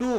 2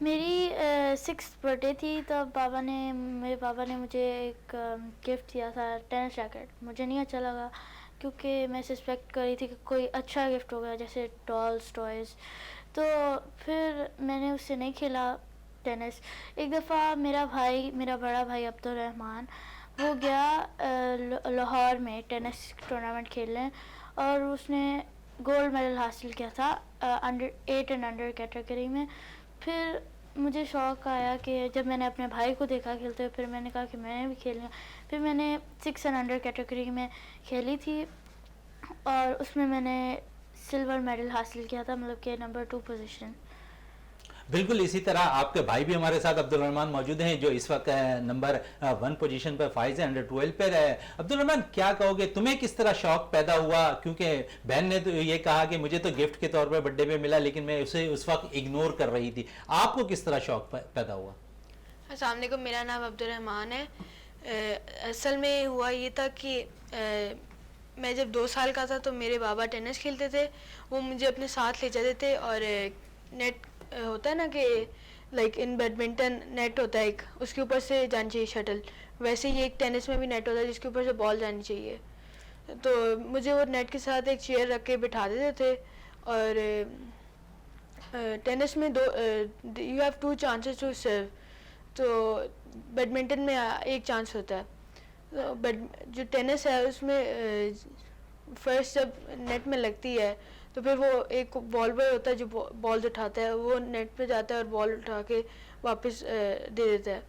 میری 6th birth day تھی تب میرے پاپا نے مجھے ایک گفٹ دیا تھا ٹینس ریکٹ. مجھے نہیں اچھا لگا کیونکہ میں سسپیکٹ کر رہی تھی کہ کوئی اچھا گفٹ ہوگا جیسے ڈالس ٹوائز. تو پھر میں نے اس سے نہیں کھیلا ٹینس. ایک دفعہ میرا بڑا بھائی عبدالرحمن وہ گیا لاہور میں ٹینس ٹورنامنٹ کھیلنے اور اس نے گولڈ میڈل حاصل کیا تھا انڈر 8 اینڈ انڈر کیٹیگری میں. پھر مجھے شوق آیا کہ جب میں نے اپنے بھائی کو دیکھا کھیلتے ہوئے پھر میں نے کہا کہ میں نے بھی کھیلنا. پھر میں نے 6 اینڈ انڈر کیٹیگری میں کھیلی تھی اور اس میں نے سلور میڈل حاصل کیا تھا, مطلب کہ نمبر 2 پوزیشن. بالکل اسی طرح آپ کے بھائی بھی ہمارے ساتھ عبدالرحمن موجود ہیں جو اس وقت نمبر 1 پوزیشن پر فائز ہے, انڈر 12 پر ہے. عبدالرحمن کیا کہو گے, تمہیں کس طرح شوق پیدا ہوا؟ کیونکہ بہن نے تو یہ کہا کہ مجھے تو گفٹ کے طور پر برتھ ڈے پہ ملا لیکن میں اسے اس وقت اگنور کر رہی تھی. آپ کو کس طرح شوق پیدا ہوا؟ السلام علیکم, میرا نام عبدالرحمن ہے. اصل میں ہوا یہ تھا کہ میں جب 2 سال کا تھا تو میرے بابا ٹینس کھیلتے تھے, وہ مجھے اپنے ساتھ لے جاتے تھے. اور نیٹ ہوتا ہے نا کہ لائک ان بیڈمنٹن نیٹ ہوتا ہے ایک, اس کے اوپر سے جانی چاہیے شٹل, ویسے ہی ایک ٹینس میں بھی نیٹ ہوتا ہے جس کے اوپر سے بال جانی چاہیے. تو مجھے وہ نیٹ کے ساتھ ایک چیئر رکھ کے بٹھا دیتے تھے. اور ٹینس میں you have 2 chances to serve, تو بیڈمنٹن میں ایک چانس ہوتا ہے. جو ٹینس ہے اس میں فرسٹ جب نیٹ میں لگتی ہے تو پھر وہ ایک بال بوائے ہوتا ہے جو بالز اٹھاتا ہے, وہ نیٹ پہ جاتا ہے اور بال اٹھا کے واپس دے دیتا ہے.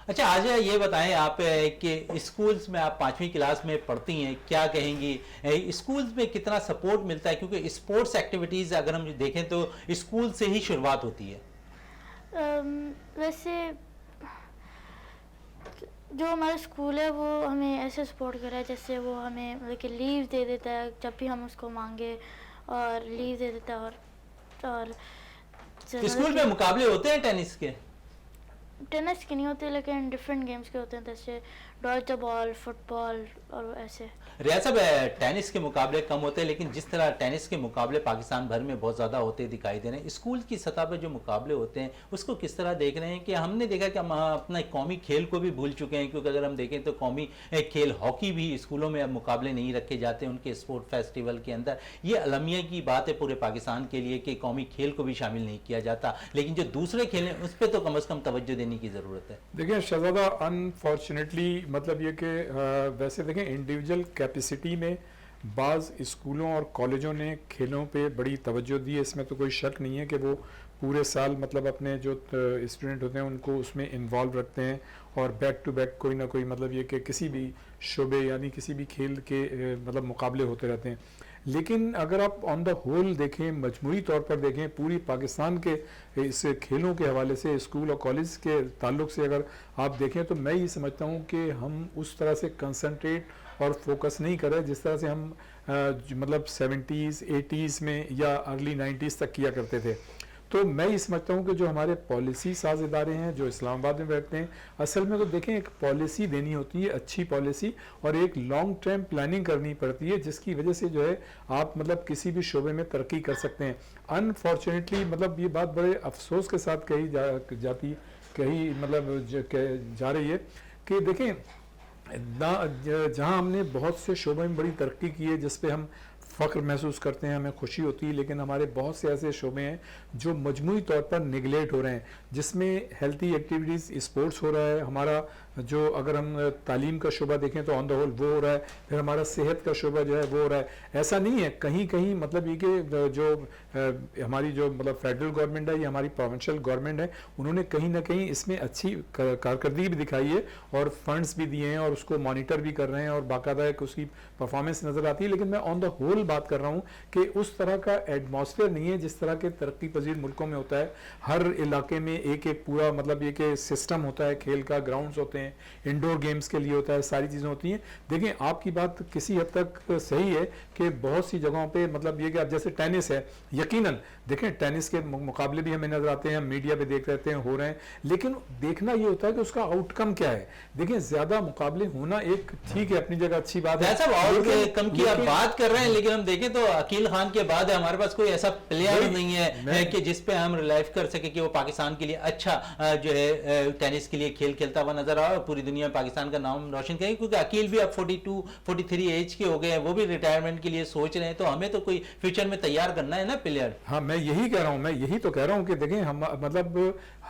اچھا آج یہ بتائیں آپ کہ اسکولز میں آپ 5ویں کلاس میں پڑھتی ہیں, کیا کہیں گی اسکولز میں کتنا سپورٹ ملتا ہے؟ کیونکہ اسپورٹس ایکٹیویٹیز اگر ہم دیکھیں تو اسکول سے ہی شروعات ہوتی ہے. ویسے جو ہمارا اسکول ہے وہ ہمیں ایسے سپورٹ کر رہا ہے جیسے وہ ہمیں مطلب کہ لیو دے دیتا ہے جب بھی ہم اس کو مانگے, اور لیو دے دیتا ہے. اور اسکول میں مقابلے ہوتے ہیں ٹینس کے؟ ٹینس کے نہیں ہوتے لیکن ڈفرینٹ گیمس کے ہوتے ہیں جیسے ڈاج دا بال, فٹ بال اور ایسے. ریاض صاحب ٹینس کے مقابلے کم ہوتے ہیں لیکن جس طرح ٹینس کے مقابلے پاکستان بھر میں بہت زیادہ ہوتے دکھائی دے رہے ہیں, اسکول کی سطح پہ جو مقابلے ہوتے ہیں اس کو کس طرح دیکھ رہے ہیں؟ کہ ہم نے دیکھا کہ ہم اپنا قومی کھیل کو بھی بھول چکے ہیں, کیونکہ اگر ہم دیکھیں تو قومی کھیل ہاکی بھی اسکولوں میں اب مقابلے نہیں رکھے جاتے ان کے اسپورٹ فیسٹیول کے اندر. یہ المیہ کی بات ہے پورے پاکستان کے لیے کہ قومی کھیل کو بھی شامل نہیں کیا جاتا, لیکن جو دوسرے کھیل ہیں اس پہ تو کم از کم توجہ دینے کی ضرورت ہے. دیکھیں شہزادہ انفارچونیٹلی مطلب یہ کہ ویسے دیکھیں انڈیویجول کیپیسٹی میں بعض اسکولوں اور کالجوں نے کھیلوں پہ بڑی توجہ دی ہے, اس میں تو کوئی شک نہیں ہے کہ وہ پورے سال مطلب اپنے جو اسٹوڈنٹ ہوتے ہیں ان کو اس میں انوالو رکھتے ہیں اور بیک ٹو بیک کوئی نہ کوئی مطلب یہ کہ کسی بھی شعبے یعنی کسی بھی کھیل کے مطلب مقابلے ہوتے رہتے ہیں. لیکن اگر آپ آن دا ہول دیکھیں, مجموعی طور پر دیکھیں, پوری پاکستان کے اس کھیلوں کے حوالے سے اسکول اور کالج کے تعلق سے اگر آپ دیکھیں تو میں یہ سمجھتا ہوں کہ ہم اس طرح سے کنسنٹریٹ اور فوکس نہیں کر رہے جس طرح سے ہم مطلب 70s 80s میں یا ارلی 90s تک کیا کرتے تھے. تو میں یہ سمجھتا ہوں کہ جو ہمارے پالیسی ساز ادارے ہیں جو اسلام آباد میں بیٹھتے ہیں, اصل میں تو دیکھیں ایک پالیسی دینی ہوتی ہے, اچھی پالیسی, اور ایک لانگ ٹرم پلاننگ کرنی پڑتی ہے جس کی وجہ سے جو ہے آپ مطلب کسی بھی شعبے میں ترقی کر سکتے ہیں. انفارچونیٹلی مطلب یہ بات بڑے افسوس کے ساتھ کہی جا رہی ہے کہ دیکھیں جہاں ہم نے بہت سے شعبوں میں بڑی ترقی کی ہے جس پہ ہم فخر محسوس کرتے ہیں, ہمیں خوشی ہوتی ہے, لیکن ہمارے بہت سے ایسے شعبے ہیں جو مجموعی طور پر نگلیکٹ ہو رہے ہیں جس میں ہیلتھی ایکٹیویٹیز اسپورٹس ہو رہا ہے, ہمارا جو اگر ہم تعلیم کا شعبہ دیکھیں تو آن دا ہول وہ ہو رہا ہے, پھر ہمارا صحت کا شعبہ جو ہے وہ ہو رہا ہے. ایسا نہیں ہے, کہیں کہیں مطلب یہ کہ جو ہماری جو مطلب فیڈرل گورنمنٹ ہے یا ہماری پروونشل گورنمنٹ ہے انہوں نے کہیں نہ کہیں اس میں اچھی کارکردگی بھی دکھائی ہے اور فنڈس بھی دیے ہیں اور اس کو مانیٹر بھی کر رہے ہیں اور باقاعدہ ایک اس کی پرفارمنس نظر آتی ہے. لیکن میں آن دا ہول بات کر رہا ہوں کہ اس طرح کا ایٹماسفیئر نہیں ہے جس طرح کے ترقی پذیر ملکوں میں ہوتا ہے. ہر علاقے میں ایک ایک پورا مطلب یہ کہ سسٹم ہوتا ہے, کھیل کا گراؤنڈز ہوتے ہیں, ہیں, انڈور گیمز کے لیے ہوتا ہے, ساری چیزیں ہوتی ہیں. دیکھیں آپ کی بات کسی حد تک صحیح ہے کہ بہت سی جگہوں پہ مطلب یہ کہ اب جیسے ٹینس ہے, یقیناً دیکھیں ٹینس کے مقابلے بھی ہمیں نظر آتے ہیں, ہم میڈیا پہ دیکھ رہتے ہیں, ہو رہے ہیں, لیکن دیکھنا یہ ہوتا ہے کہ اس کا آؤٹ کم کیا ہے. دیکھیں زیادہ مقابلے ہونا ایک ٹھیک ہے, اپنی جگہ اچھی بات ہے, آؤٹ کم کی آپ بات کر رہے ہیں, لیکن ہم دیکھیں تو عقیل خان کے بعد ہمارے پاس کوئی ایسا پلیئر نہیں ہے کہ جس پہ ہم ریلائف کر سکے کہ وہ پاکستان کے لیے اچھا جو ہے ٹینس کے لیے کھیل کھیلتا ہوا نظر آ اور پوری دنیا میں پاکستان کا نام روشن کرے, کیونکہ عقیل بھی اب 42-43 ایج کے ہو گئے ہیں, وہ بھی ریٹائرمنٹ کے لیے سوچ رہے ہیں, تو ہمیں تو کوئی فیوچر میں تیار کرنا ہے نا پلیئر. ہاں میں یہی کہہ رہا ہوں, میں یہی تو کہہ رہا ہوں کہ دیکھیں ہم مطلب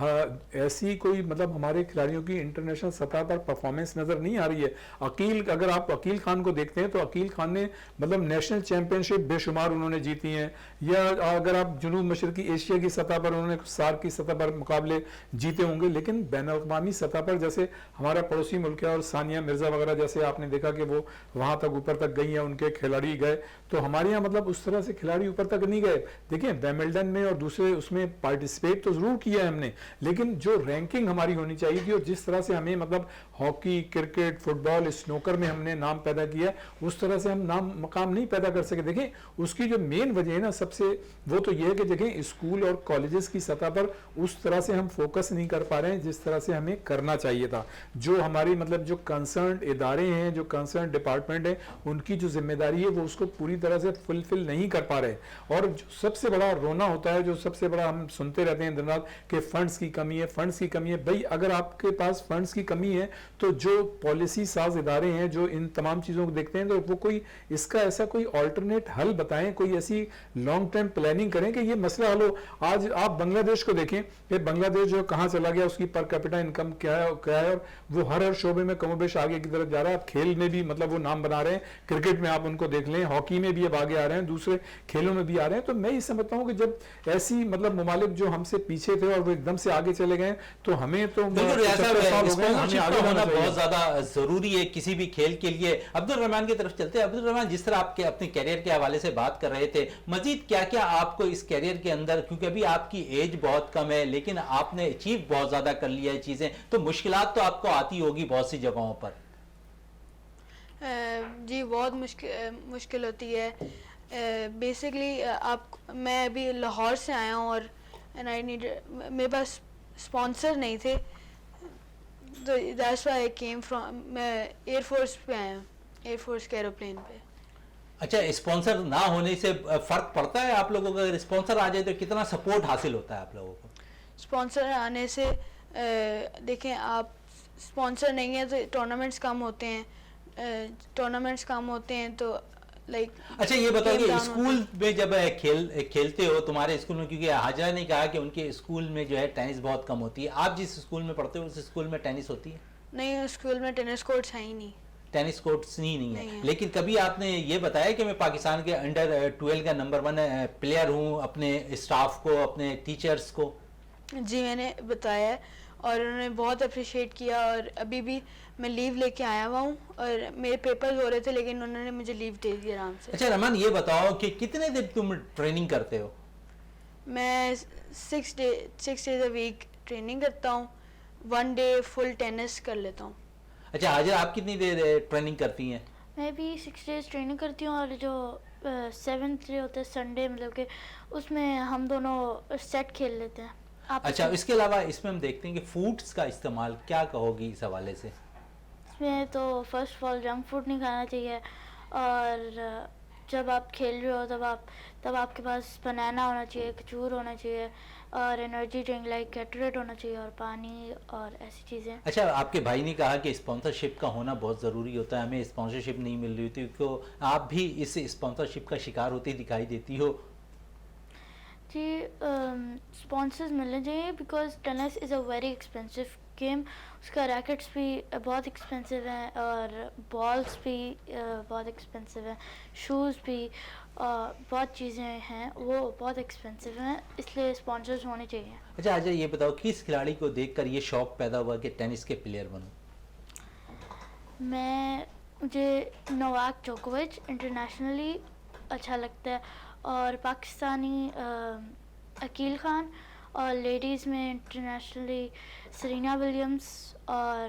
ایسی کوئی مطلب ہمارے کھلاڑیوں کی انٹرنیشنل سطح پر پرفارمنس نظر نہیں آ رہی ہے. عقیل, اگر آپ عقیل خان کو دیکھتے ہیں تو عقیل خان نے مطلب نیشنل چیمپئن شپ بے شمار انہوں نے جیتی ہیں, یا اگر آپ جنوب مشرقی ایشیا کی سطح پر انہوں نے سارک کی سطح پر مقابلے جیتے ہوں گے, لیکن بین الاقوامی سطح پر جیسے ہمارا پڑوسی ملک ہے اور ثانیہ مرزا وغیرہ جیسے آپ نے دیکھا کہ وہ وہاں تک اوپر تک گئی ہیں, ان کے کھلاڑی گئے, تو ہمارے یہاں مطلب اس طرح سے کھلاڑی اوپر تک نہیں گئے. دیکھیں بیملڈن میں اور دوسرے اس میں پارٹیسپیٹ تو ضرور کیا ہے ہم نے, لیکن جو رینکنگ ہماری ہونی چاہیے تھی اور جس طرح سے ہمیں مطلب ہاکی, کرکٹ, فٹ بال, اسنوکر میں ہم نے نام پیدا کیا, اس طرح سے ہم نام مقام نہیں پیدا کر سکے. دیکھیں اس کی جو مین وجہ ہے نا سب سے, وہ تو یہ ہے کہ دیکھیں اسکول اور کالجز کی سطح پر اس طرح سے ہم فوکس نہیں کر پا رہے ہیں جس طرح سے ہمیں کرنا چاہیے تھا. جو ہماری مطلب جو کنسرنڈ ادارے ہیں, جو کنسرنڈ ڈپارٹمنٹ ہیں, ان کی جو ذمہ داری ہے وہ اس کو پوری طرح سے فلفل نہیں کر پا رہے. اور جو سب سے بڑا رونا ہوتا ہے, جو سب سے بڑا ہم سنتے رہتے ہیں دن رات کہ فنڈز کی کمی ہے, فنڈز کی کمی ہے. بھائی اگر آپ کے پاس فنڈز کی کمی ہے تو جو پالیسی ساز ادارے ہیں جو ان تمام چیزوں کو دیکھتے ہیں, تو وہ کوئی اس کا ایسا کوئی آلٹرنیٹ حل بتائیں, کوئی ایسی لانگ ٹرم پلاننگ کریں کہ یہ مسئلہ حل ہو. آج آپ بنگلہ دیش کو دیکھیں کہ بنگلہ دیش جو کہاں چلا گیا, اس کی پر کیپٹا انکم کیا ہے, اور وہ ہر شعبے میں کم و بیش آگے کی طرف جا رہا ہے. اب کھیل میں بھی مطلب وہ نام بنا رہے ہیں, کرکٹ میں آپ ان کو دیکھ لیں, ہاکی میں بھی اب آگے آ رہے ہیں, دوسرے کھیلوں میں بھی آ رہے ہیں. تو میں یہ سمجھتا ہوں کہ جب ایسی مطلب ممالک جو ہم سے پیچھے تھے اور وہ ایک دم سے آگے چلے گئے, تو ہمیں تو بہت زیادہ ضروری ہے کسی بھی کھیل کے لیے. عبد الرحمان کی طرف چلتے ہیں. عبد الرحمان, جس طرح آپ کے اپنے کیریئر کے حوالے سے بات کر رہے تھے, مزید کیا کیا آپ کو اس کیریئر کے اندر, کیونکہ ابھی آپ کی ایج بہت کم ہے لیکن آپ نے اچیو بہت زیادہ کر لیا ہے چیزیں, تو مشکلات تو آپ کو آتی ہوگی بہت سی جگہوں پر. جی بہت مشکل ہوتی ہے. بیسکلی میں ابھی لاہور سے آیا ہوں اور میرے پاس اسپانسر نہیں تھے, تو that's why I came from, میں ایئر فورس پہ آیا ہوں, ایئر فورس کے ایروپلین پہ. اچھا, اسپانسر نہ ہونے سے فرق پڑتا ہے آپ لوگوں کو؟ اگر اسپانسر آ جائے تو کتنا سپورٹ حاصل ہوتا ہے آپ لوگوں کو؟ اسپانسر آنے سے دیکھیں, آپ اسپانسر نہیں ہیں تو ٹورنامنٹس کم ہوتے ہیں, تو لائک. اچھا یہ بتاؤ کہ اسکول میں جب کھیلتے ہو, تمہارے اسکول میں, کیونکہ حاجرہ نے کہا کہ ان کے اسکول میں جو ہے ٹینس بہت کم ہوتی ہے, آپ جس اسکول میں پڑھتے ہو اس اسکول میں ٹینس ہوتی ہے؟ نہیں, اسکول میں ٹینس کورٹس ہیں ہی نہیں. ٹینس کورٹس نہیں ہے. لیکن کبھی آپ نے یہ بتایا کہ میں پاکستان کے انڈر 12 کا نمبر 1 پلیئر ہوں, اپنے اسٹاف کو, اپنے ٹیچرز کو؟ جی میں نے بتایا ہے اور انہوں نے بہت اپریشیٹ کیا, اور ابھی بھی میں لیو لے کے آیا ہوا ہوں, اور میرے پیپرز ہو رہے تھے لیکن انہوں نے مجھے لیو دے دی آرام سے. اچھا رحمان, یہ بتاؤ کہ کتنے دن تم ٹریننگ کرتے ہو؟ میں 6 days اے ویک ٹریننگ کرتا ہوں, 1 day فل ٹینس کر لیتا ہوں. اچھا حاجر, آپ کتنی دیر ٹریننگ کرتی ہیں؟ میں بھی 6 days ٹریننگ کرتی ہوں, اور جو 7th ڈے ہوتا ہے سنڈے, مطلب کہ اس میں ہم دونوں سیٹ کھیل لیتے ہیں. اچھا, اس کے علاوہ اس میں ہم دیکھتے ہیں کہ فوڈز کا استعمال کیا کہو گی اس حوالے سے؟ اس میں تو first of all junk food نہیں کھانا چاہیے, اور جب آپ کھیل رہے ہو تب آپ کے پاس بنانا ہونا چاہیے, کھجور ہونا چاہیے, اور انرجی ڈرنک لائک گیٹوریٹ ہونا چاہیے, اور پانی اور ایسی چیزیں. اچھا, آپ کے بھائی نے کہا کہ اسپانسرشپ کا ہونا بہت ضروری ہوتا ہے, ہمیں اسپانسرشپ نہیں مل رہی ہوتی, کیونکہ آپ بھی اس اسپانسرشپ کا شکار ہوتی دکھائی دیتی ہو. جی اسپانسرز ملنے چاہیے, because tennis is a very expensive game. اس کا ریکٹس بھی بہت ایکسپینسو ہیں, اور بالس بھی بہت ایکسپینسو ہیں, شوز بھی, بہت چیزیں ہیں وہ بہت ایکسپینسو ہیں, اس لیے اسپانسرز ہونے چاہیے. اچھا آج یہ بتاؤ, کس کھلاڑی کو دیکھ کر یہ شوق پیدا ہوا کہ ٹینس کے پلیئر بنوں؟ مجھے نوواک جوکووچ انٹرنیشنلی اچھا لگتا ہے, اور پاکستانی عقیل خان, اور لیڈیز میں انٹرنیشنلی سرینا ولیمز اور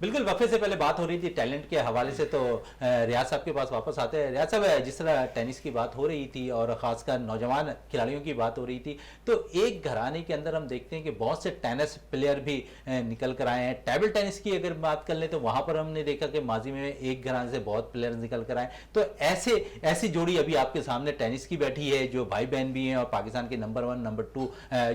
بالکل وقفے سے پہلے بات ہو رہی تھی ٹیلنٹ کے حوالے سے، تو ریاض صاحب کے پاس واپس آتے ہیں. ریاض صاحب، جس طرح ٹینس کی بات ہو رہی تھی اور خاص کر نوجوان کھلاڑیوں کی بات ہو رہی تھی، تو ایک گھرانے کے اندر ہم دیکھتے ہیں کہ بہت سے ٹینس پلیئر بھی نکل کر آئے ہیں. ٹیبل ٹینس کی اگر بات کر لیں تو وہاں پر ہم نے دیکھا کہ ماضی میں ایک گھرانے سے بہت پلیئر نکل کر آئے. تو ایسی جوڑی ابھی آپ کے سامنے ٹینس کی بیٹھی ہے، جو بھائی بہن بھی ہیں اور پاکستان کے نمبر 1 نمبر 2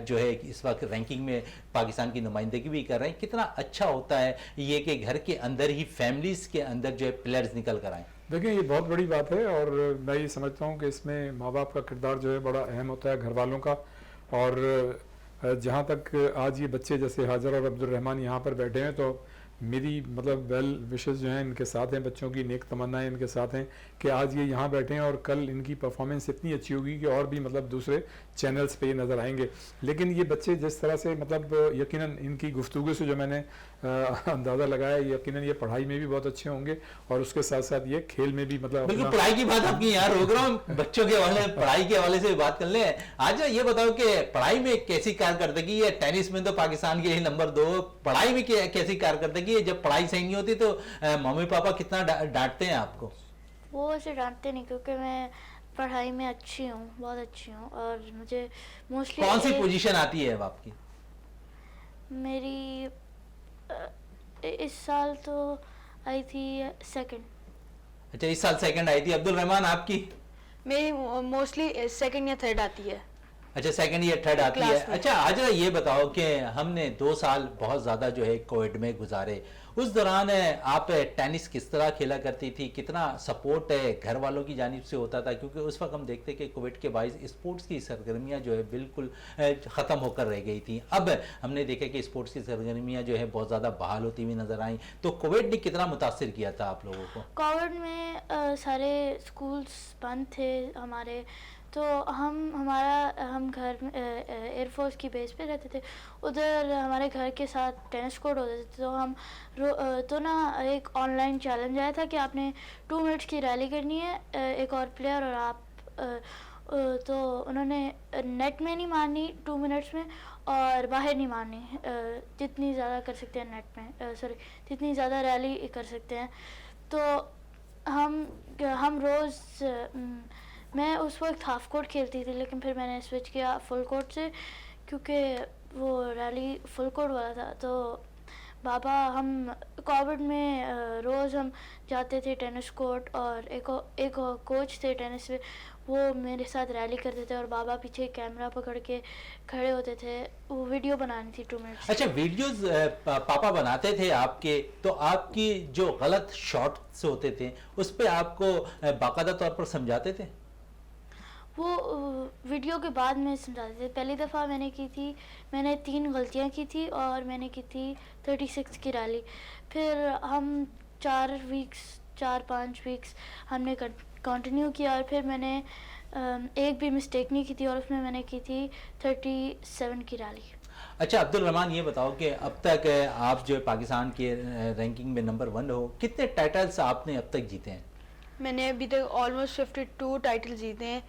جو ہے اس وقت رینکنگ میں پاکستان کی نمائندگی بھی کر رہے ہیں. کتنا اچھا ہوتا ہے یہ کہ گھر کے اندر ہی فیملیز کے اندر جو ہے پلیئرز نکل کر آئیں. دیکھیں یہ بہت بڑی بات ہے، اور میں یہ سمجھتا ہوں کہ اس میں ماں باپ کا کردار جو ہے بڑا اہم ہوتا ہے، گھر والوں کا. اور جہاں تک آج یہ بچے جیسے حاجر اور عبد الرحمن یہاں پر بیٹھے ہیں، تو میری مطلب ویل وشز جو ہیں ان کے ساتھ ہیں، بچوں کی نیک تمنائیں ان کے ساتھ ہیں کہ آج یہ یہاں بیٹھے ہیں اور کل ان کی پرفارمنس اتنی اچھی ہوگی کہ اور بھی مطلب دوسرے چینلز پہ یہ نظر آئیں گے. لیکن یہ بچے جس طرح سے مطلب یقیناً ان کی گفتگو سے جو میں نے اندازہ لگایا، یقیناً یہ پڑھائی میں بھی بہت اچھے ہوں گے اور اس کے ساتھ ساتھ یہ کھیل میں بھی مطلب بالکل پڑھائی کی بات آپ کی یہاں روک رہا ہوں، بچوں کے حوالے پڑھائی کے حوالے سے بات کر لیں. آج یہ بتاؤ کہ پڑھائی میں کیسی کارکردگی ہے؟ ٹینس میں تو پاکستان کے نمبر 2، پڑھائی میں کیسی کارکردگی ہے؟ جب پڑھائی صحیح نہیں ہوتی تو ممی پاپا کتنا ڈانٹتے ہیں آپ کو؟ وہ اسے ڈانٹتے نہیں، کیونکہ میں پڑھائی میں اچھی ہوں، بہت اچھی ہوں. اور مجھے موسٹلی کون سی پوزیشن آتی ہے اب آپ کی؟ میری اس سال تو آئی تھی سیکنڈ. اچھا اس سال سیکنڈ آئی تھی. عبد الرحمان آپ کی؟ میری موسٹلی سیکنڈ یا تھرڈ آتی ہے. اچھا سیکنڈ یا تھرڈ آتی ہے. اچھا آج یہ بتاؤ کہ ہم نے 2 سال بہت زیادہ جو ہے کووڈ میں گزارے، اس دوران آپ ٹینس کس طرح کھیلا کرتی تھی؟ کتنا سپورٹ گھر والوں کی جانب سے ہوتا تھا؟ کیونکہ اس وقت ہم دیکھتے کہ کووڈ کے باعث اسپورٹس کی سرگرمیاں جو ہے بالکل ختم ہو کر رہ گئی تھیں. اب ہم نے دیکھا کہ اسپورٹس کی سرگرمیاں جو ہے بہت زیادہ بحال ہوتی ہوئی نظر آئیں. تو کووڈ نے کتنا متاثر کیا تھا آپ لوگوں کو؟ کووڈ میں سارے اسکولس بند تھے ہمارے، تو ہم گھر ایئر فورس کی بیس پہ رہتے تھے. ادھر ہمارے گھر کے ساتھ ٹینس کورٹ ہوتے تھے، تو ہم تو نا ایک آن لائن چیلنج آیا تھا کہ آپ نے 2 منٹس کی ریلی کرنی ہے، ایک اور پلیئر اور آپ. تو انہوں نے نیٹ میں نہیں مارنی 2 منٹس میں، اور باہر نہیں مارنی. جتنی زیادہ کر سکتے ہیں نیٹ میں، جتنی زیادہ ریلی کر سکتے ہیں. تو ہم روز میں اس وقت ہاف کورٹ کھیلتی تھی، لیکن پھر میں نے سوئچ کیا فل کورٹ سے، کیونکہ وہ ریلی فل کورٹ والا تھا. تو بابا ہم کووڈ میں روز ہم جاتے تھے ٹینس کورٹ، اور ایک کوچ تھے ٹینس پہ، وہ میرے ساتھ ریلی کرتے تھے، اور بابا پیچھے کیمرہ پکڑ کے کھڑے ہوتے تھے. وہ ویڈیو بنانی تھی 2 منٹس. اچھا ویڈیوز پاپا بناتے تھے آپ کے، تو آپ کی جو غلط شارٹس ہوتے تھے اس پہ آپ کو باقاعدہ طور پر سمجھاتے تھے؟ وہ ویڈیو کے بعد میں سمجھاتے تھے. پہلی دفعہ میں نے کی تھی، میں نے 3 غلطیاں کی تھی، اور میں نے کی تھی 36 کی ریلی. پھر ہم 4-5 ویکس ہم نے کنٹینیو کیا، اور پھر میں نے ایک بھی مسٹیک نہیں کی تھی، اور اس میں نے کی تھی 37 کی ریلی. اچھا عبد الرحمان یہ بتاؤ کہ اب تک آپ جو پاکستان کے رینکنگ میں نمبر 1 ہو، کتنے ٹائٹلز آپ نے اب تک جیتے ہیں؟ میں نے ابھی تک آلموسٹ 52 ٹائٹل جیتے ہیں،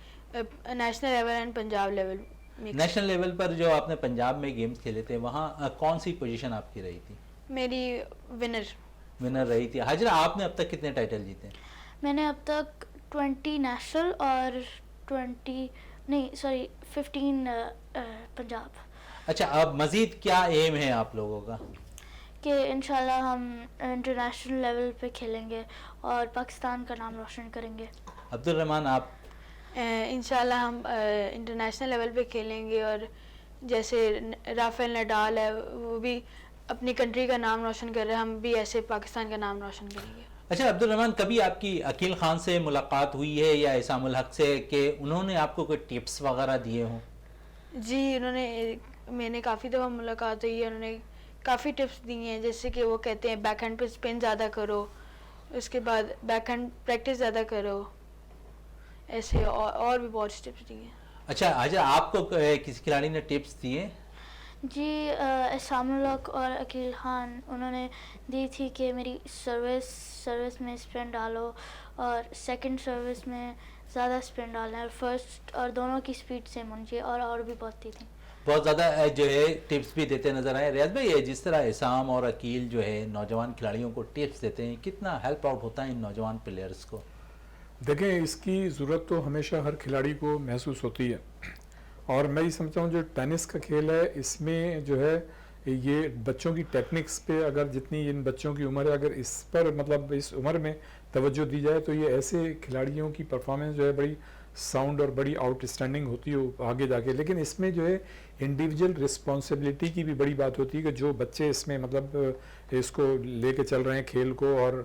national level and Punjab level. National level پر جو آپ نے پنجاب میں گیمز کھیلے تھے، وہاں کون سی پوزیشن آپ کی رہی تھی؟ میری ونر رہی تھی. حاجرہ آپ نے اب تک کتنے ٹائٹل جیتے ہیں؟ میں نے اب تک 20 نیشنل اور 15 پنجاب. اچھا اب مزید کیا ایم ہے آپ لوگوں کا؟ کہ انشاءاللہ ہم انٹرنیشنل لیول پہ کھیلیں گے اور پاکستان کا نام روشن کریں گے. عبد الرحمان آپ؟ انشاءاللہ ہم انٹرنیشنل لیول پہ کھیلیں گے، اور جیسے رافیل نڈال ہے وہ بھی اپنی کنٹری کا نام روشن کر رہے ہیں، ہم بھی ایسے پاکستان کا نام روشن کریں گے. اچھا عبد الرحمان کبھی آپ کی عقیل خان سے ملاقات ہوئی ہے یا اسام الحق سے کہ انہوں نے آپ کو کوئی ٹپس وغیرہ دیے ہوں؟ جی میں نے کافی دفعہ ملاقات ہوئی ہے، انہوں نے کافی ٹپس دی ہیں، جیسے کہ وہ کہتے ہیں بیک ہینڈ پہ اسپن زیادہ کرو، اس کے بعد بیک ہینڈ پریکٹس زیادہ کرو، ایسے اور بھی بہت ٹپس دی ہیں. اچھا حاجرہ آپ کو کسی کھلاڑی نے ٹپس دیے؟ جی اسام الحق اور عقیل خان انہوں نے دی تھی کہ میری سروس میں اسپن ڈالو، اور سیکنڈ سروس میں زیادہ اسپن ڈالنا ہے، اور فرسٹ اور دونوں کی سپیڈ سیم ہونی چاہیے، اور بھی بہت دی تھی. بہت زیادہ جو ہے ٹپس بھی دیتے نظر آئے. ریاض بھائی جس طرح اسام اور عقیل جو ہے نوجوان کھلاڑیوں کو ٹپس دیتے ہیں, کتنا ہیلپ آؤٹ ہوتا ہے ان نوجوان پلیئرز کو؟ دیکھیں اس کی ضرورت تو ہمیشہ ہر کھلاڑی کو محسوس ہوتی ہے, اور میں یہ سمجھتا ہوں جو ٹینس کا کھیل ہے اس میں جو ہے یہ بچوں کی ٹیکنکس پہ اگر جتنی ان بچوں کی عمر ہے اگر اس پر مطلب اس عمر میں توجہ دی جائے تو یہ ایسے کھلاڑیوں کی پرفارمنس جو ہے بڑی ساؤنڈ اور بڑی آؤٹ اسٹینڈنگ ہوتی ہے آگے جا کے. لیکن اس میں جو ہے انڈیویجول رسپانسبلٹی کی بھی بڑی بات ہوتی ہے کہ جو بچے اس میں مطلب اس کو لے کے چل رہے ہیں کھیل کو, اور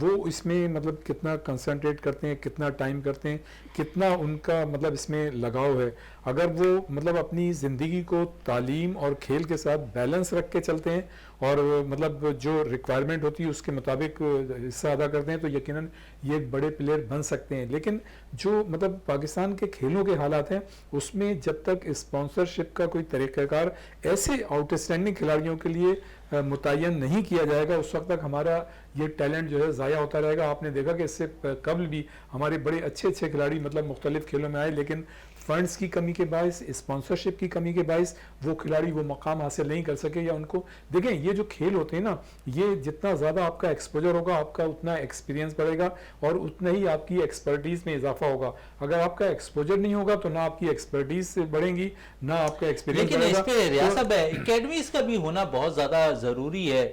وہ اس میں مطلب کتنا کنسنٹریٹ کرتے ہیں, کتنا ٹائم کرتے ہیں, کتنا ان کا مطلب اس میں لگاؤ ہے. اگر وہ مطلب اپنی زندگی کو تعلیم اور کھیل کے ساتھ بیلنس رکھ کے چلتے ہیں اور مطلب جو ریکوائرمنٹ ہوتی ہے اس کے مطابق حصہ ادا کرتے ہیں تو یقیناً یہ ایک بڑے پلیئر بن سکتے ہیں. لیکن جو مطلب پاکستان کے کھیلوں کے حالات ہیں اس میں جب تک اسپانسرشپ کا کوئی طریقہ کار ایسے آؤٹ اسٹینڈنگ کھلاڑیوں کے لیے متعین نہیں کیا جائے گا اس وقت تک ہمارا یہ ٹیلنٹ جو ہے ضائع ہوتا رہے گا. آپ نے دیکھا کہ اس سے قبل بھی ہمارے بڑے اچھے کھلاڑی مطلب مختلف کھیلوں میں آئے, لیکن فنڈز کی کمی کے باعث, اسپانسرشپ کی کمی کے باعث وہ کھلاڑی وہ مقام حاصل نہیں کر سکے. یا ان کو دیکھیں یہ جو کھیل ہوتے ہیں نا, یہ جتنا زیادہ آپ کا ایکسپوجر ہوگا آپ کا اتنا ایکسپیرینس بڑھے گا اور اتنا ہی آپ کی ایکسپرٹیز میں اضافہ ہوگا. اگر آپ کا ایکسپوجر نہیں ہوگا تو نہ آپ کی ایکسپرٹیز بڑھیں گی نہ آپ کا ایکسپیرینس لیکن بڑھے گا. اس پہ ریاض صاحب اکیڈمیز کا بھی ہونا بہت زیادہ ضروری ہے.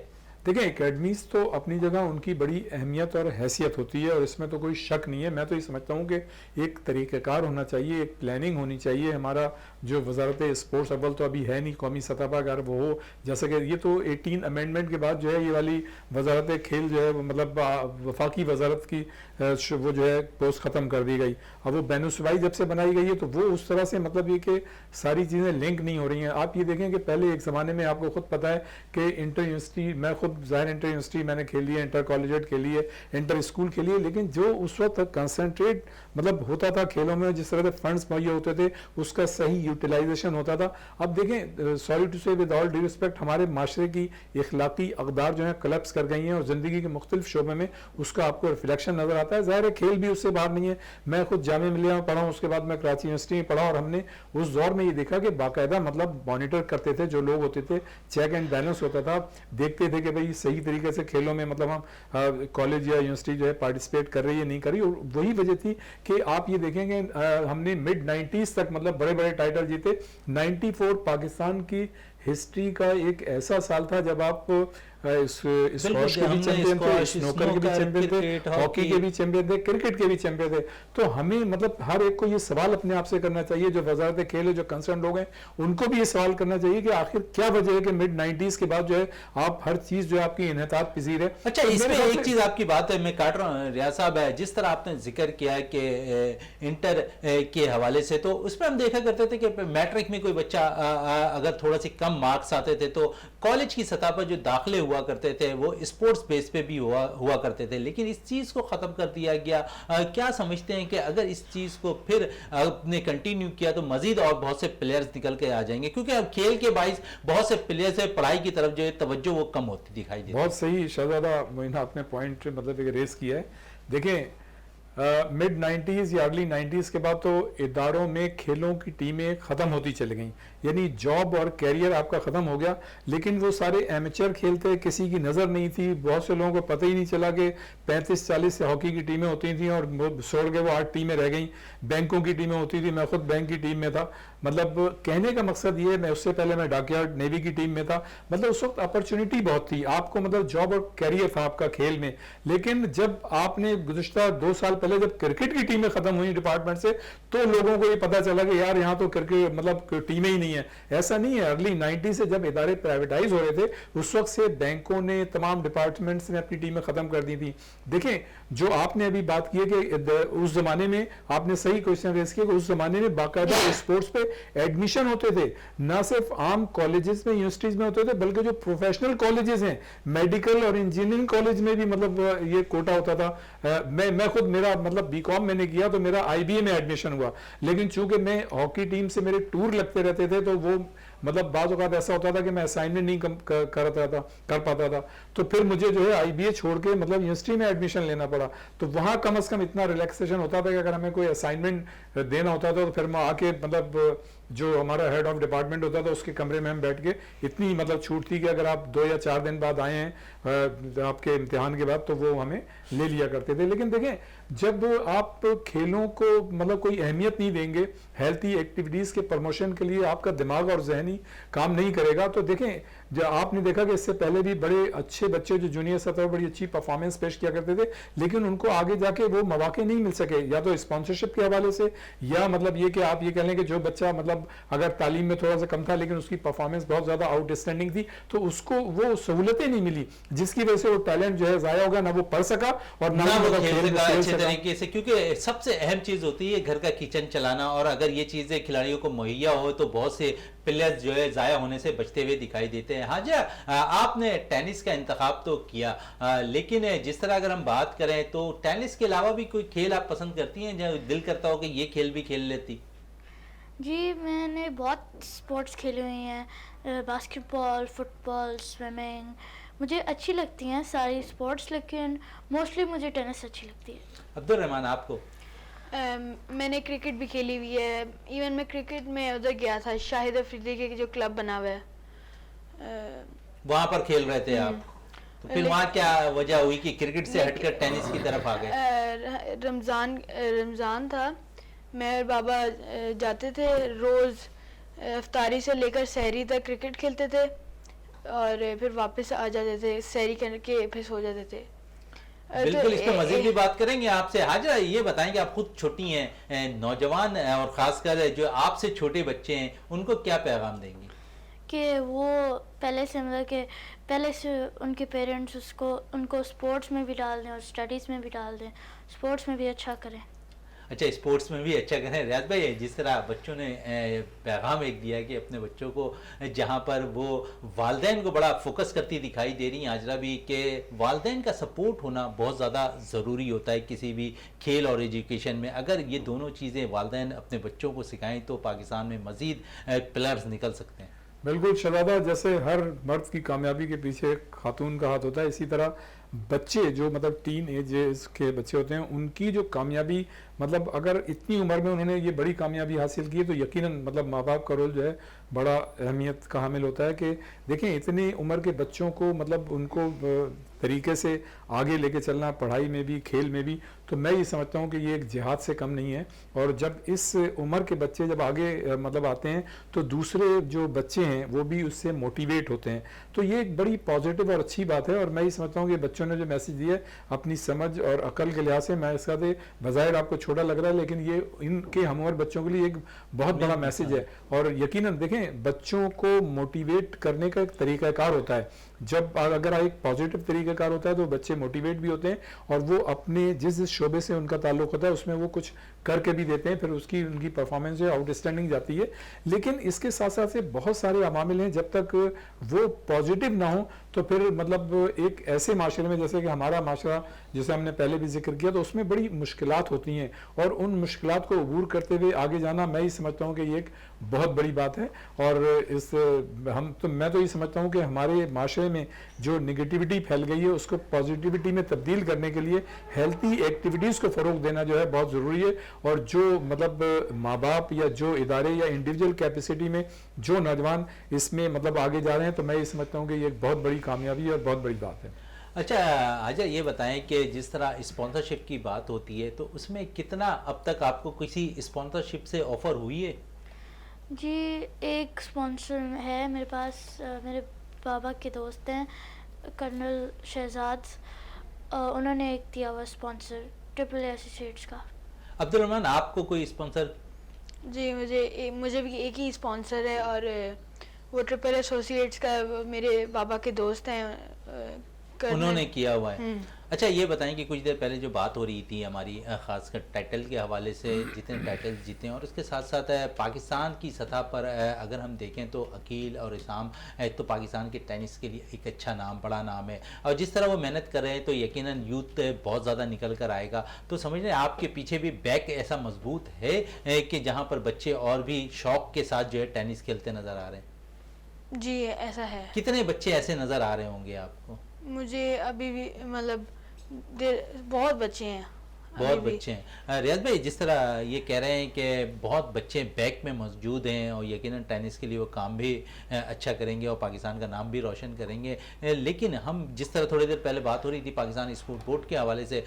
دیکھیں اکیڈمیز تو اپنی جگہ ان کی بڑی اہمیت اور حیثیت ہوتی ہے اور اس میں تو کوئی شک نہیں ہے. میں تو یہ سمجھتا ہوں کہ ایک طریقہ کار ہونا چاہیے, ایک پلاننگ ہونی چاہیے. ہمارا جو وزارت اسپورٹس اول تو ابھی ہے نہیں قومی سطح پر, اگر وہ ہو جیسا کہ یہ تو 18 امینڈمنٹ کے بعد جو ہے یہ والی وزارت کھیل جو ہے مطلب وفاقی وزارت کی وہ جو ہے پوسٹ ختم کر دی گئی. اب وہ بین الصوبائی جب سے بنائی گئی ہے تو وہ اس طرح سے مطلب یہ کہ ساری چیزیں لنک نہیں ہو رہی ہیں. آپ یہ دیکھیں کہ پہلے ایک زمانے میں آپ کو خود پتا ہے کہ انٹر یونیورسٹی, میں خود ظاہر انٹر یونیورسٹی میں نے کھیلی ہے, انٹر کالجیٹ کھیلی ہے, انٹر اسکول کھیلی ہے, لیکن جو اس وقت کنسنٹریٹ مطلب ہوتا تھا کھیلوں میں, جس طرح سے فنڈز مہیا ہوتے تھے اس کا صحیح یوٹیلائزیشن ہوتا تھا. اب دیکھیں سوری ٹو سے ود آل ڈیو ریسپیکٹ ہمارے معاشرے کی اخلاقی اقدار جو ہیں کلپس کر گئی ہیں اور زندگی کے مختلف شعبے میں اس کا آپ کو ریفلیکشن نظر آتا ہے. ظاہر ہے کھیل بھی اس سے باہر نہیں ہے. میں خود جامعہ ملیہ میں پڑھا ہوں, اس کے بعد میں کراچی یونیورسٹی میں پڑھا, اور ہم نے اس دور میں یہ دیکھا کہ باقاعدہ مطلب مانیٹر کرتے تھے جو لوگ ہوتے تھے, چیک اینڈ بیلنس ہوتا تھا, دیکھتے تھے کہ بھئی صحیح طریقے سے کھیلوں میں مطلب ہم کالج یا یونیورسٹی جو ہے پارٹیسپیٹ کر رہی ہے نہیں کر رہی. اور وہی وجہ تھی کہ آپ یہ دیکھیں گے ہم نے مڈ 90s تک مطلب بڑے بڑے ٹائٹل جیتے. 94 پاکستان کی ہسٹری کا ایک ایسا سال تھا جب آپ اسکواش کے بھی چیمپئن تھے, سنوکر کے بھی چیمپئن تھے, ہاکی کے بھی چیمپئن تھے, کرکٹ کے بھی چیمپئن تھے. تو ہمیں مطلب ہر ایک کو یہ سوال اپنے آپ سے کرنا چاہیے, جو وزارت کھیل ہے, جو کنسرن لوگ ہیں, ان کو بھی یہ سوال کرنا چاہیے کہ آخر کیا وجہ ہے کہ مڈ 90s کے بعد جو ہے آپ ہر چیز جو ہے آپ کی انحطاط پذیر ہے. اچھا اس میں ایک چیز آپ کی بات ہے, میں کاٹ رہا ہوں ریاض صاحب, ہے جس طرح آپ نے ذکر کیا کہ انٹر کے حوالے سے, تو اس میں ہم دیکھا کرتے تھے کہ میٹرک میں کوئی بچہ اگر تھوڑا سی کم مارکس آتے تھے تو کالج کی سطح پر جو داخلے ہوا کرتے تھے وہ اسپورٹس بیس پہ بھی ہوا کرتے تھے. لیکن اس چیز کو ختم کر دیا گیا. کیا سمجھتے ہیں کہ اگر اس چیز کو پھر آپ نے کنٹینیو کیا تو مزید اور بہت سے پلیئرز نکل کے آ جائیں گے, کیونکہ اب کھیل کے باعث بہت سے پلیئرز پڑھائی کی طرف جو ہے توجہ وہ کم ہوتی دکھائی دیتی ہے. بہت صحیح شہزادہ معین آپ نے پوائنٹ مطلب ایک ریز کیا ہے. دیکھیں مڈ 90s یا ارلی 90s کے بعد تو اداروں میں کھیلوں کی ٹیمیں ختم ہوتی چلی گئیں, یعنی جاب اور کیریئر آپ کا ختم ہو گیا. لیکن وہ سارے ایمیچر کھیلتے, کسی کی نظر نہیں تھی, بہت سے لوگوں کو پتہ ہی نہیں چلا کہ 35-40 سے ہاکی کی ٹیمیں ہوتی تھیں اور چھوڑ کے وہ 8 ٹیمیں رہ گئیں. بینکوں کی ٹیمیں ہوتی تھی, میں خود بینک کی ٹیم میں تھا. مطلب کہنے کا مقصد یہ ہے, میں اس سے پہلے میں ڈاک یارڈ نیوی کی ٹیم میں تھا. مطلب اس وقت اپرچونٹی بہت تھی, آپ کو مطلب جاب اور کیریئر تھا آپ کا کھیل میں. لیکن جب آپ نے گزشتہ 2 سال پہلے جب کرکٹ کی ٹیمیں ختم ہوئی ڈپارٹمنٹ سے, تو لوگوں کو یہ پتا چلا کہ یار یہاں تو کرکٹ مطلب ٹیمیں ہی نہیں ہے. ایسا نہیں ہے, ارلی 90 سے جب ادارے پرائیویٹائز ہو رہے تھے اس وقت سے بینکوں نے, تمام ڈپارٹمنٹس نے اپنی ٹیمیں ختم کر دی تھی. دیکھیں جو آپ نے ابھی بات کی ہے کہ اس زمانے میں آپ نے صحیح کوشچن ریز کیا کہ اس زمانے میں باقاعدہ اسپورٹس پہ ایڈمیشن ہوتے تھے, نہ صرف عام کالجز میں یونیورسٹیز میں ہوتے تھے بلکہ جو پروفیشنل کالجز ہیں, میڈیکل اور انجینئرنگ کالج میں بھی مطلب یہ کوٹا ہوتا تھا. میں خود میرا مطلب بی کام میں نے کیا تو میرا آئی بی اے میں ایڈمیشن ہوا, لیکن چونکہ میں ہاکی ٹیم سے میرے ٹور لگتے رہتے تھے تو وہ مطلب بعض اوقات ایسا ہوتا تھا کہ میں اسائنمنٹ نہیں کر پاتا تھا, تو پھر مجھے جو ہے آئی بی اے چھوڑ کے مطلب یونیورسٹی میں ایڈمیشن لینا پڑا. تو وہاں کم از کم اتنا ریلیکسیشن ہوتا تھا کہ اگر ہمیں کوئی اسائنمنٹ دینا ہوتا تھا تو پھر میں آ کے مطلب جو ہمارا ہیڈ آف ڈپارٹمنٹ ہوتا تھا اس کے کمرے میں ہم بیٹھ کے اتنی مطلب چھوٹ تھی کہ اگر آپ 2 یا 4 دن بعد آئے ہیں آپ کے امتحان کے بعد تو وہ ہمیں لے لیا کرتے تھے. لیکن دیکھیں جب آپ کھیلوں کو مطلب کوئی اہمیت نہیں دیں گے, ہیلتھی ایکٹیویٹیز کے پروموشن کے لیے آپ کا دماغ اور ذہنی کام نہیں کرے گا, تو دیکھیں جو آپ نے دیکھا کہ اس سے پہلے بھی بڑے اچھے بچے جو جونیئر سطح پر بڑی اچھی پرفارمنس پیش کیا کرتے تھے, لیکن ان کو آگے جا کے وہ مواقع نہیں مل سکے, یا تو اسپانسرشپ کے حوالے سے, یا مطلب یہ کہ آپ یہ کہہ لیں کہ جو بچہ مطلب اگر تعلیم میں تھوڑا سا کم تھا لیکن اس کی پرفارمنس بہت زیادہ آؤٹ اسٹینڈنگ تھی, تو اس کو وہ سہولتیں نہیں ملی جس کی وجہ سے وہ ٹیلنٹ جو ہے ضائع ہوگا, نہ وہ پڑھ سکا اور نہ وہ کھیل سکا اچھے طریقے سے. کیونکہ سب سے اہم چیز ہوتی ہے گھر کا کچن چلانا, اور اگر یہ چیزیں کھلاڑیوں کو مہیا ہو تو بہت سے پلیئرز جو ہے ضائع ہونے سے بچتے ہوئے دکھائی دیتے ہیں. ہاں جی, آپ نے ٹینس کا انتخاب تو کیا, لیکن جس طرح اگر ہم بات کریں تو ٹینس کے علاوہ بھی کوئی کھیل آپ پسند کرتی ہیں جو دل کرتا ہو کہ یہ کھیل بھی کھیل لیتی؟ جی میں نے بہت اسپورٹس کھیلی ہوئی ہیں, باسکٹ بال, فٹ بال, سوئمنگ, مجھے اچھی لگتی ہیں ساری اسپورٹس, لیکن موسٹلی مجھے ٹینس اچھی لگتی ہے. عبد الرحمن آپ کو؟ میں نے کرکٹ بھی کھیلی ہوئی ہے. ایون میں کرکٹ میں ادھر گیا تھا شاہد افریدی کے جو کلب بنا ہوا ہے, وہاں پر کھیل رہے تھے آپ, تو پھر وہاں کیا وجہ ہوئی کہ کرکٹ سے ہٹ کر ٹینس کی طرف آ گئے؟ رمضان تھا, میں اور بابا جاتے تھے روز افطاری سے لے کر سحری تک کرکٹ کھیلتے تھے, اور پھر واپس آ جاتے تھے, سحری کر کے پھر سو جاتے تھے. بالکل, اس پہ مزید بھی بات کریں گے آپ سے. حاجرہ یہ بتائیں کہ آپ خود چھوٹی ہیں, نوجوان اور خاص کر جو آپ سے چھوٹے بچے ہیں ان کو کیا پیغام دیں گے؟ کہ وہ پہلے سے مطلب کہ پہلے سے ان کے پیرنٹس ان کو اسپورٹس میں بھی ڈال دیں اور اسٹڈیز میں بھی ڈال دیں, اسپورٹس میں بھی اچھا کریں. اچھا, اسپورٹس میں بھی اچھا کریں. ریاض بھائی, جس طرح بچوں نے پیغام ایک دیا کہ اپنے بچوں کو جہاں پر وہ والدین کو بڑا فوکس کرتی دکھائی دے رہی ہیں حاجرہ بھی, کہ والدین کا سپورٹ ہونا بہت زیادہ ضروری ہوتا ہے کسی بھی کھیل اور ایجوکیشن میں. اگر یہ دونوں چیزیں والدین اپنے بچوں کو سکھائیں تو پاکستان میں مزید پلیئرز نکل سکتے ہیں. بالکل شہزادہ, جیسے ہر مرد کی کامیابی کے پیچھے ایک خاتون کا ہاتھ ہوتا ہے, اسی طرح بچے جو مطلب ٹین ایج کے بچے ہوتے ہیں ان کی جو کامیابی مطلب اگر اتنی عمر میں انہوں نے یہ بڑی کامیابی حاصل کی ہے تو یقیناً مطلب ماں باپ کا رول جو ہے بڑا اہمیت کا حامل ہوتا ہے. کہ دیکھیں اتنی عمر کے بچوں کو مطلب ان کو طریقے سے آگے لے کے چلنا, پڑھائی میں بھی کھیل میں بھی, تو میں یہ سمجھتا ہوں کہ یہ ایک جہاد سے کم نہیں ہے. اور جب اس عمر کے بچے جب آگے مطلب آتے ہیں تو دوسرے جو بچے ہیں وہ بھی اس سے موٹیویٹ ہوتے ہیں, تو یہ ایک بڑی پازیٹیو اور اچھی بات ہے. اور میں یہ سمجھتا ہوں کہ بچوں نے جو میسج دیا ہے اپنی سمجھ اور عقل کے لحاظ سے, میں اس کا بظاہر آپ کو چھوٹا لگ رہا ہے لیکن یہ ان کے ہم عمر بچوں کے لیے ایک بہت بڑا میسج ہے. اور یقیناً دیکھیں بچوں کو موٹیویٹ کرنے کا ایک طریقہ کار ہوتا ہے, جب اگر ایک پازیٹیو طریقہ کار ہوتا ہے تو بچے موٹیویٹ بھی ہوتے ہیں اور وہ اپنے جس شعبے سے ان کا تعلق ہوتا ہے اس میں وہ کچھ کر کے بھی دیتے ہیں, پھر ان کی پرفارمنس جو ہے آؤٹ اسٹینڈنگ جاتی ہے. لیکن اس کے ساتھ ساتھ سے بہت سارے عوامل ہیں, جب تک وہ پازیٹیو نہ ہوں تو پھر مطلب ایک ایسے معاشرے میں جیسے کہ ہمارا معاشرہ جسے ہم نے پہلے بھی ذکر کیا, تو اس میں بڑی مشکلات ہوتی ہیں, اور ان مشکلات کو عبور کرتے ہوئے آگے جانا میں یہ سمجھتا ہوں کہ یہ ایک بہت بڑی بات ہے. اور میں تو یہ سمجھتا ہوں کہ ہمارے معاشرے میں جو نگیٹیوٹی پھیل گئی ہے اس کو پازیٹیوٹی میں تبدیل کرنے کے لیے ہیلتھی ایکٹیویٹیز کو فروغ دینا جو ہے بہت ضروری ہے. اور جو مطلب ماں باپ یا جو ادارے یا انڈیویجول کیپیسٹی میں جو نوجوان اس میں مطلب آگے جا رہے ہیں, تو میں یہ سمجھتا ہوں کہ یہ ایک بہت بڑی کامیابی ہے اور بہت بڑی بات ہے. اچھا حاجہ, یہ بتائیں کہ جس طرح اسپانسرشپ کی بات ہوتی ہے تو اس میں کتنا اب تک آپ کو کسی اسپانسرشپ سے آفر ہوئی ہے؟ جی ایک اسپانسر ہے میرے پاس, میرے بابا کے دوست ہیں کرنل شہزاد, انہوں نے ایک دیا ہوا اسپانسر ٹرپل اے ایسوسیٹس کا. عبد الرحمن, آپ کو کوئی اسپانسر؟ جی مجھے بھی ایک ہی اسپانسر ہے, اور وہ ٹرپل ایسوسیٹس کا میرے بابا کے دوست ہیں, انہوں نے کیا ہوا ہے. اچھا یہ بتائیں کہ کچھ دیر پہلے جو بات ہو رہی تھی ہماری خاص کر ٹائٹل کے حوالے سے, جتنے ٹائٹل جیتے ہیں, اور اس کے ساتھ ساتھ پاکستان کی سطح پر اگر ہم دیکھیں تو عقیل اور اسام تو پاکستان کے ٹینس کے لیے ایک اچھا نام, بڑا نام ہے, اور جس طرح وہ محنت کر رہے ہیں تو یقیناً یوتھ بہت زیادہ نکل کر آئے گا. تو سمجھ لیں آپ کے پیچھے بھی بیک ایسا مضبوط ہے کہ جہاں پر بچے اور بھی شوق کے ساتھ جو ہے ٹینس کھیلتے نظر آ رہے ہیں؟ جی ایسا ہے. کتنے بچے ایسے نظر آ رہے ہوں گے آپ کو؟ مجھے ابھی بھی مطلب بہت بچے ہیں, بہت بچے ہیں. ریاض بھائی جس طرح یہ کہہ رہے ہیں کہ بہت بچے بیک میں موجود ہیں اور یقیناً ٹینس کے لیے وہ کام بھی اچھا کریں گے اور پاکستان کا نام بھی روشن کریں گے, لیکن ہم جس طرح تھوڑی دیر پہلے بات ہو رہی تھی پاکستان اسپورٹ بورڈ کے حوالے سے,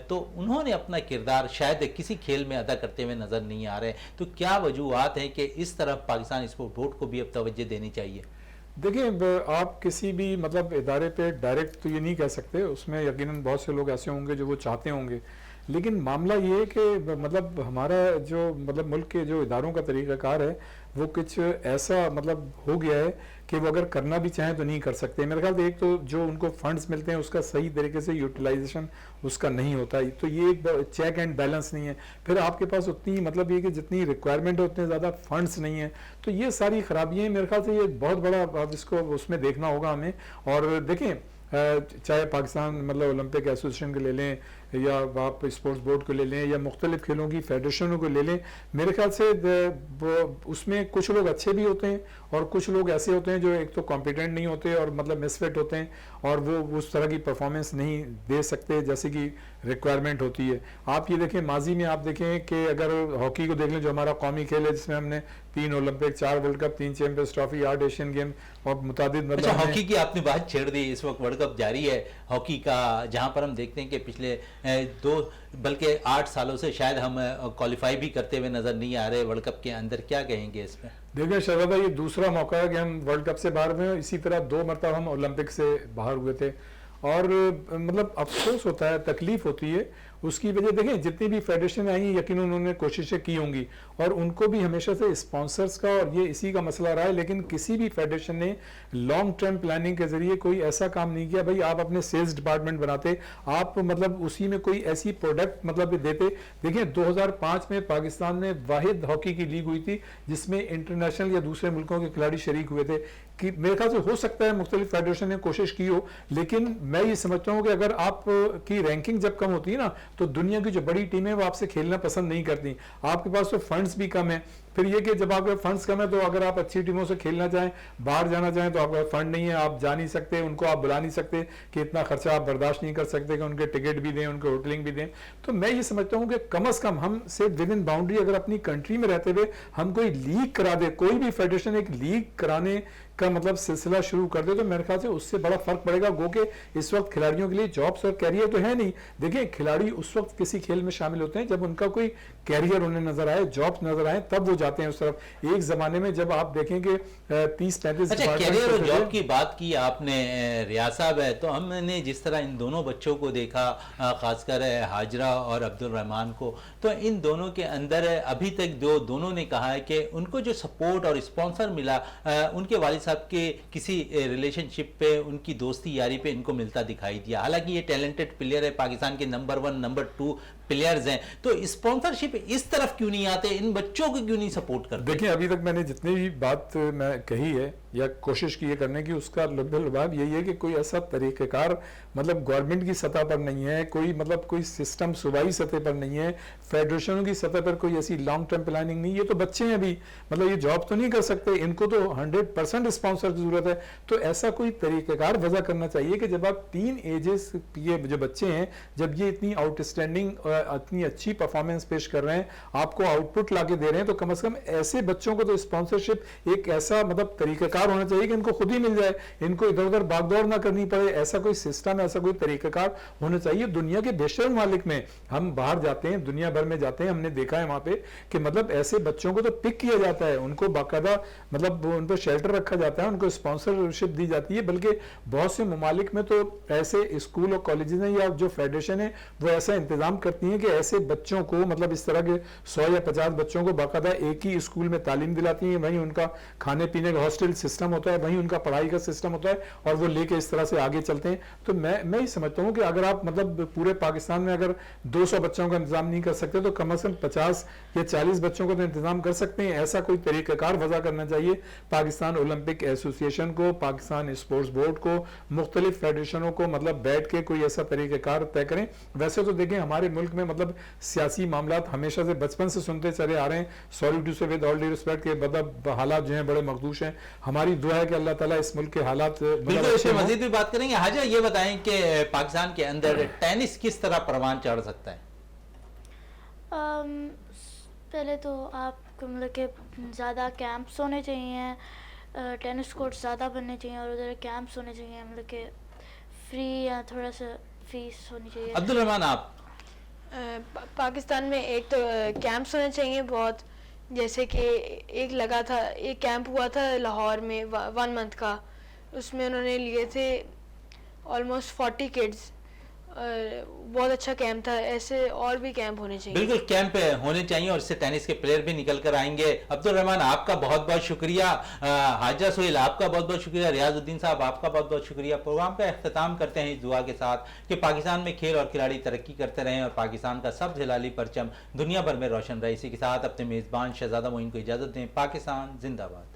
تو انہوں نے اپنا کردار شاید کسی کھیل میں ادا کرتے ہوئے نظر نہیں آ رہے, تو کیا وجوہات ہیں کہ اس طرف پاکستان اسپورٹ بورڈ کو بھی اب توجہ دینی چاہیے؟ دیکھیں آپ کسی بھی مطلب ادارے پہ ڈائریکٹ تو یہ نہیں کہہ سکتے, اس میں یقیناً بہت سے لوگ ایسے ہوں گے جو وہ چاہتے ہوں گے, لیکن معاملہ یہ ہے کہ مطلب ہمارا جو مطلب ملک کے جو اداروں کا طریقہ کار ہے وہ کچھ ایسا مطلب ہو گیا ہے کہ وہ اگر کرنا بھی چاہیں تو نہیں کر سکتے. میرے خیال سے ایک تو جو ان کو فنڈز ملتے ہیں اس کا صحیح طریقے سے یوٹیلائزیشن اس کا نہیں ہوتا, تو یہ ایک چیک اینڈ بیلنس نہیں ہے. پھر آپ کے پاس اتنی مطلب یہ کہ جتنی ریکوائرمنٹ ہے اتنے زیادہ فنڈز نہیں ہیں, تو یہ ساری خرابیاں ہیں. میرے خیال سے یہ بہت بڑا اس کو اس میں دیکھنا ہوگا ہمیں. اور دیکھیں چاہے پاکستان مطلب اولمپک ایسوسیشن کو لے لیں یا آپ اسپورٹس بورڈ کو لے لیں یا مختلف کھیلوں کی فیڈریشنوں کو لے لیں, میرے خیال سے اس میں کچھ لوگ اچھے بھی ہوتے ہیں اور کچھ لوگ ایسے ہوتے ہیں جو ایک تو کمپیٹنٹ نہیں ہوتے اور مطلب مس فٹ ہوتے ہیں اور وہ اس طرح کی پرفارمنس نہیں دے سکتے جیسے کہ ریکوائرمنٹ ہوتی ہے. آپ یہ دیکھیں ماضی میں آپ دیکھیں کہ اگر ہاکی کو دیکھ لیں جو ہمارا قومی کھیل ہے جس میں ہم نے 3 Olympic, 4 world cup, 3 champions trophy, 8 Asian game اور متعدد مطلب. اچھا ہاکی کی آپ نے بات چھیڑ دی, اس وقت ورلڈ کپ جاری ہے ہاکی کا, جہاں پر ہم دیکھتے ہیں کہ پچھلے 2 بلکہ 8 سالوں سے شاید ہم کوالیفائی بھی کرتے ہوئے نظر نہیں آ رہے ورلڈ کپ کے اندر. کیا کہیں گے اس میں؟ دیکھیں شہزادہ یہ دوسرا موقع ہے کہ ہم ورلڈ کپ سے باہر ہوئے ہیں, اسی طرح 2 مرتبہ ہم اولمپک سے باہر ہوئے تھے اور مطلب افسوس ہوتا ہے, تکلیف ہوتی ہے. اس کی وجہ دیکھیں جتنی بھی فیڈریشن آئی ہیں یقیناً انہوں نے کوششیں کی ہوں گی اور ان کو بھی ہمیشہ سے اسپانسرز کا اور یہ اسی کا مسئلہ رہا ہے, لیکن کسی بھی فیڈریشن نے لانگ ٹرم پلاننگ کے ذریعے کوئی ایسا کام نہیں کیا. بھائی آپ اپنے سیلز ڈپارٹمنٹ بناتے, آپ مطلب اسی میں کوئی ایسی پروڈکٹ مطلب دیتے. دیکھیں 2005 میں پاکستان میں واحد ہاکی کی لیگ ہوئی تھی جس میں انٹرنیشنل یا دوسرے ملکوں کے کھلاڑی شریک ہوئے تھے. کہ میرے خیال سے ہو سکتا ہے مختلف فیڈریشن نے کوشش کی ہو, لیکن میں یہ سمجھتا ہوں کہ اگر آپ کی رینکنگ جب کم ہوتی ہے نا تو دنیا کی جو بڑی ٹیمیں وہ آپ سے کھیلنا پسند نہیں کرتی. آپ کے پاس تو فنڈز بھی کم ہیں, پھر یہ کہ جب آپ کے فنڈز کم ہے تو اگر آپ اچھی ٹیموں سے کھیلنا چاہیں, باہر جانا چاہیں تو آپ کا فنڈ نہیں ہے, آپ جا نہیں سکتے, ان کو آپ بلا نہیں سکتے کہ اتنا خرچہ آپ برداشت نہیں کر سکتے کہ ان کے ٹکٹ بھی دیں, ان کے ہوٹلنگ بھی دیں. تو میں یہ سمجھتا ہوں کہ کم از کم ہم صرف ود ان باؤنڈری اگر اپنی کنٹری میں رہتے ہوئے ہم کوئی لیگ کرا دے, کوئی بھی فیڈریشن ایک لیگ کرانے کا مطلب سلسلہ شروع کر دے, تو میرے خیال سے اس سے بڑا فرق پڑے گا. گو کہ اس وقت کھلاڑیوں کے لیے جابس اور کیریئر تو ہے نہیں. دیکھیں کھلاڑی اس وقت کسی کھیل میں شامل ہوتے ہیں جب ان کا کوئی کیریئر انہیں نظر آئے, جابس نظر آئے, تب وہ جاتے ہیں اس طرف. ایک زمانے میں جب آپ دیکھیں کہ 30-35 اچھا کیریئر اور جاب کی بات کی آپ نے ریاض صاحب ہے, تو ہم نے جس طرح ان دونوں بچوں کو دیکھا, خاص کر حاجرہ اور عبد الرحمان کو, تو ان دونوں کے اندر ابھی تک جو دونوں نے کہا ہے کہ ان کو جو سپورٹ اور اسپانسر ملا ان کے والد صاحب کے کسی ریلیشن شپ پہ, ان کی دوستی یاری پہ ان کو ملتا دکھائی دیا. حالانکہ یہ ٹیلنٹڈ پلیئر ہے, پاکستان کے نمبر 1 نمبر 2 پلیئرز ہیں, تو اسپانسرشپ اس طرف کیوں نہیں آتے, ان بچوں کو کیوں نہیں سپورٹ کرتے؟ دیکھیں ابھی تک میں نے جتنی بھی بات میں کہی ہے یا کوشش کی ہے کرنے کی, اس کا لب لباب یہی ہے کہ کوئی ایسا طریقہ کار مطلب گورنمنٹ کی سطح پر نہیں ہے, کوئی مطلب کوئی سسٹم صوبائی سطح پر نہیں ہے, فیڈریشنوں کی سطح پر کوئی ایسی لانگ ٹرم پلاننگ نہیں. یہ تو بچے ہیں ابھی, مطلب یہ جاب تو نہیں کر سکتے, ان کو تو 100% اسپانسر کی ضرورت ہے. تو ایسا کوئی طریقہ کار وضع کرنا چاہیے کہ جب آپ 3 ایجز یہ جو بچے ہیں جب یہ اتنی آؤٹ اسٹینڈنگ اتنی اچھی پرفارمنس پیش کر رہے ہیں, آپ کو آؤٹ پٹ لا کے دے رہے ہیں, تو کم از کم ایسے بچوں کو تو اسپانسرشپ ایک ایسا مطلب طریقہ کار ہونا چاہیے کہ ان کو خود ہی مل جائے, ان کو ادھر ادھر بھاگ دوڑ نہ کرنی پڑے. ایسا کوئی سسٹم, ایسا کوئی طریقہ کار ہونا چاہیے. دنیا کے بیشتر ممالک میں ہم باہر جاتے ہیں, دنیا بھر میں جاتے ہیں, ہم نے دیکھا ہے وہاں پہ کہ مطلب ایسے بچوں کو تو پک کیا جاتا ہے, ان کو باقاعدہ مطلب ان پہ شیلٹر رکھا جاتا ہے, ان کو اسپانسرشپ دی جاتی ہے. بلکہ بہت سے ممالک میں تو ایسے اسکول اور کالجز ہیں یا جو فیڈریشن ہے وہ ایسا انتظام کرتی ہیں کہ ایسے بچوں کو مطلب اس طرح کے 100 یا 50 بچوں کو باقاعدہ ایک ہی اسکول میں تعلیم دلاتی ہیں, وہیں ان کا کھانے پینے کا ہاسٹل سسٹم ہوتا ہے, وہیں ان کا پڑھائی کا سسٹم ہوتا ہے, اور وہ لے کے اس طرح سے آگے چلتے ہیں. تو میں ہی سمجھتا ہوں کہ اگر آپ مطلب پورے پاکستان میں اگر 200 بچوں کا انتظام نہیں کر سکتے تو کم از کم 50 یا 40 بچوں کا تو انتظام کر سکتے ہیں. ایسا کوئی طریقہ کار وضع کرنا چاہیے پاکستان اولمپک ایسوسیشن کو, پاکستان اسپورٹس بورڈ کو, مختلف فیڈریشنوں کو, مطلب بیٹھ کے کوئی ایسا طریقہ کار طے کریں. ویسے تو دیکھیں ہمارے ملک میں مطلب سیاسی معاملات ہمیشہ سے بچپن سے سنتے چلے آ رہے ہیں, سوری ٹو سے ود آل ڈی ریسپیکٹ کے مطلب حالات جو ہیں بڑے مخدوش ہیں. ہماری دعا ہے کہ اللہ تعالیٰ اس ملک کے حالات بالکل اس پہ مزید بھی بات کریں گے. حاجہ یہ بتائیں کہ پاکستان کے اندر ٹینس کس طرح پروان چڑھ سکتا ہے؟ پہلے تو آپ کو مطلب کہ زیادہ کیمپس ہونے چاہیے, ٹینس کورٹ زیادہ بننے چاہیے, اور ادھر کیمپس ہونے چاہیے, مطلب کہ فری یا تھوڑا سا فیس ہونی چاہیے. عبد الرحمان آپ؟ پاکستان میں ایک تو کیمپس ہونے چاہیے بہت, جیسے کہ ایک لگا تھا, ایک کیمپ ہوا تھا لاہور میں 1 month کا, اس میں انہوں نے لیے تھے آلموسٹ 40 kids, بہت اچھا کیمپ تھا. ایسے اور بھی کیمپ ہونے چاہیے. بالکل کیمپ ہونے چاہیے, اور اس سے ٹینس کے پلیئر بھی نکل کر آئیں گے. عبد الرحمان آپ کا بہت بہت شکریہ, حاجہ سہیل آپ کا بہت بہت شکریہ, ریاض الدین صاحب آپ کا بہت بہت شکریہ. پروگرام کا اختتام کرتے ہیں اس دعا کے ساتھ کہ پاکستان میں کھیل اور کھلاڑی ترقی کرتے رہیں اور پاکستان کا سبز ہلالی پرچم دنیا بھر میں روشن رہے. اسی کے ساتھ اپنے میزبان شہزادہ معین کو اجازت دیں. پاکستان زندہ باد.